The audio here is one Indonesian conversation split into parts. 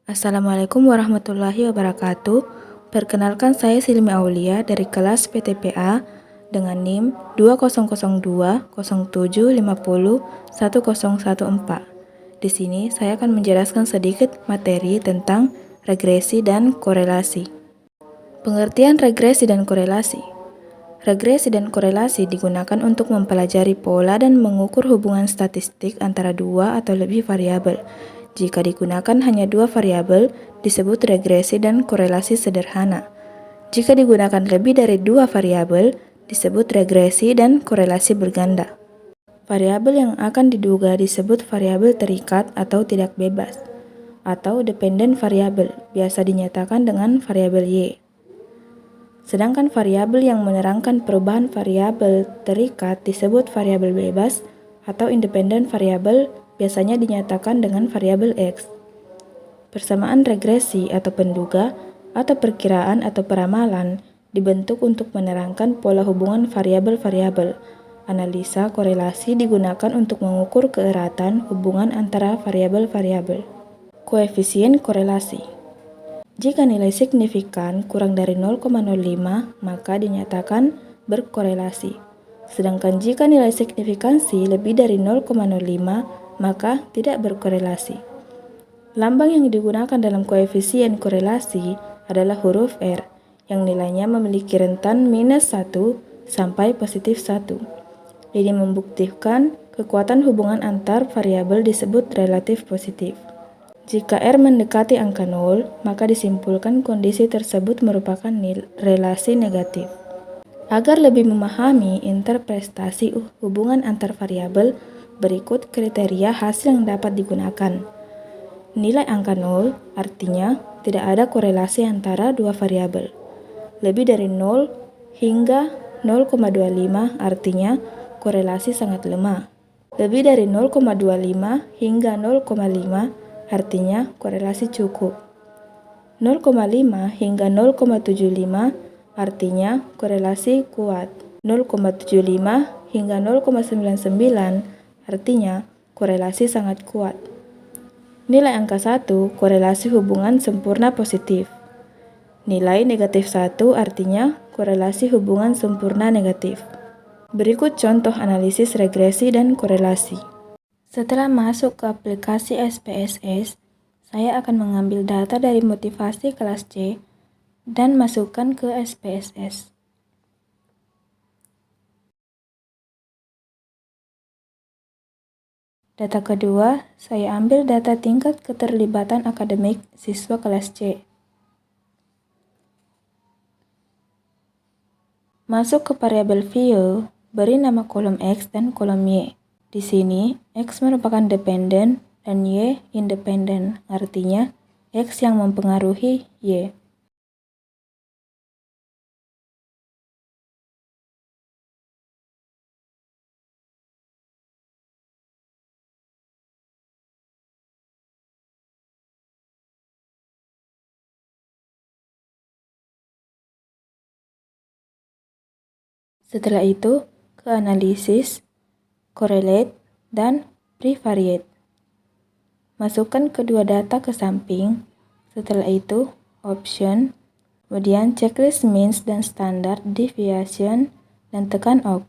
Assalamualaikum warahmatullahi wabarakatuh. Perkenalkan saya Silmi Aulia dari kelas PTPA dengan NIM 200207501014. Di sini saya akan menjelaskan sedikit materi tentang regresi dan korelasi. Pengertian regresi dan korelasi. Regresi dan korelasi digunakan untuk mempelajari pola dan mengukur hubungan statistik antara dua atau lebih variabel. Jika digunakan hanya dua variabel, disebut regresi dan korelasi sederhana. Jika digunakan lebih dari dua variabel, disebut regresi dan korelasi berganda. Variabel yang akan diduga disebut variabel terikat atau tidak bebas, atau dependent variabel, biasa dinyatakan dengan variabel Y. Sedangkan variabel yang menerangkan perubahan variabel terikat disebut variabel bebas atau independent variabel, biasanya dinyatakan dengan variabel X. Persamaan regresi atau penduga atau perkiraan atau peramalan dibentuk untuk menerangkan pola hubungan variabel-variabel. Analisa korelasi digunakan untuk mengukur keeratan hubungan antara variabel-variabel. Koefisien korelasi. Jika nilai signifikan kurang dari 0,05, maka dinyatakan berkorelasi. Sedangkan jika nilai signifikansi lebih dari 0,05, maka tidak berkorelasi. Lambang yang digunakan dalam koefisien korelasi adalah huruf R, yang nilainya memiliki rentan -1 sampai +1. Ini membuktikan kekuatan hubungan antar variabel disebut relatif positif. Jika R mendekati angka 0, maka disimpulkan kondisi tersebut merupakan relasi negatif. Agar lebih memahami interpretasi hubungan antar variabel, berikut kriteria hasil yang dapat digunakan. Nilai angka 0 artinya tidak ada korelasi antara dua variabel. Lebih dari 0 hingga 0,25 artinya korelasi sangat lemah. Lebih dari 0,25 hingga 0,5 artinya korelasi cukup. 0,5 hingga 0,75 artinya korelasi kuat. 0,75 hingga 0,99 artinya korelasi sangat kuat. Nilai angka 1 korelasi hubungan sempurna positif. Nilai negatif 1 artinya korelasi hubungan sempurna negatif. Berikut contoh analisis regresi dan korelasi. Setelah masuk ke aplikasi SPSS, saya akan mengambil data dari motivasi kelas C dan masukkan ke SPSS. Data kedua, saya ambil data tingkat keterlibatan akademik siswa kelas C. Masuk ke variabel view, beri nama kolom X dan kolom Y. Di sini, X merupakan dependent dan Y independent, artinya X yang mempengaruhi Y. Setelah itu, ke analisis, correlate, dan prevariate. Masukkan kedua data ke samping. Setelah itu, option, kemudian checklist means dan standard deviation, dan tekan OK.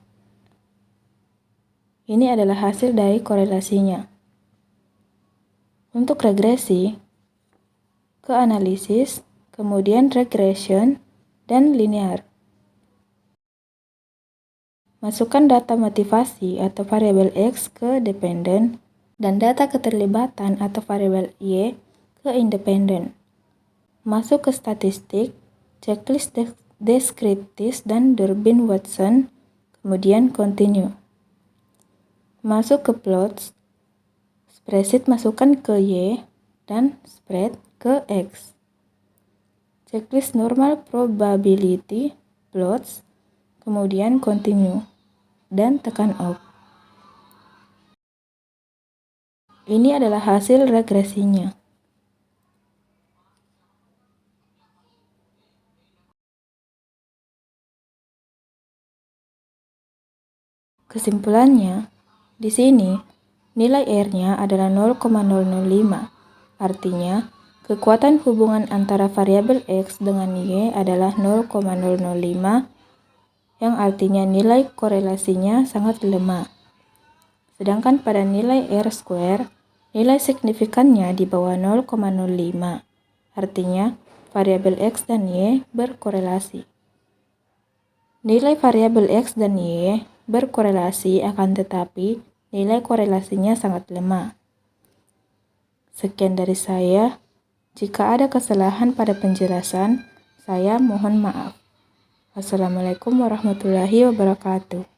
Ini adalah hasil dari korelasinya. Untuk regresi, ke analisis, kemudian regression, dan linear. Masukkan data motivasi atau variabel X ke dependent dan data keterlibatan atau variabel Y ke independent. Masuk ke statistik, checklist deskriptif dan Durbin-Watson, kemudian continue. Masuk ke plots, spreadsheet masukkan ke Y dan spread ke X. Checklist normal probability plots, kemudian continue, dan tekan OK. Ini adalah hasil regresinya. Kesimpulannya, di sini nilai R-nya adalah 0,005, artinya Kekuatan hubungan antara variabel X dengan Y adalah 0,005, yang artinya nilai korelasinya sangat lemah. Sedangkan pada nilai R², nilai signifikannya di bawah 0,05. Artinya, variabel X dan Y berkorelasi. Nilai variabel X dan Y berkorelasi, akan tetapi nilai korelasinya sangat lemah. Sekian dari saya. Jika ada kesalahan pada penjelasan, saya mohon maaf. Wassalamualaikum warahmatullahi wabarakatuh.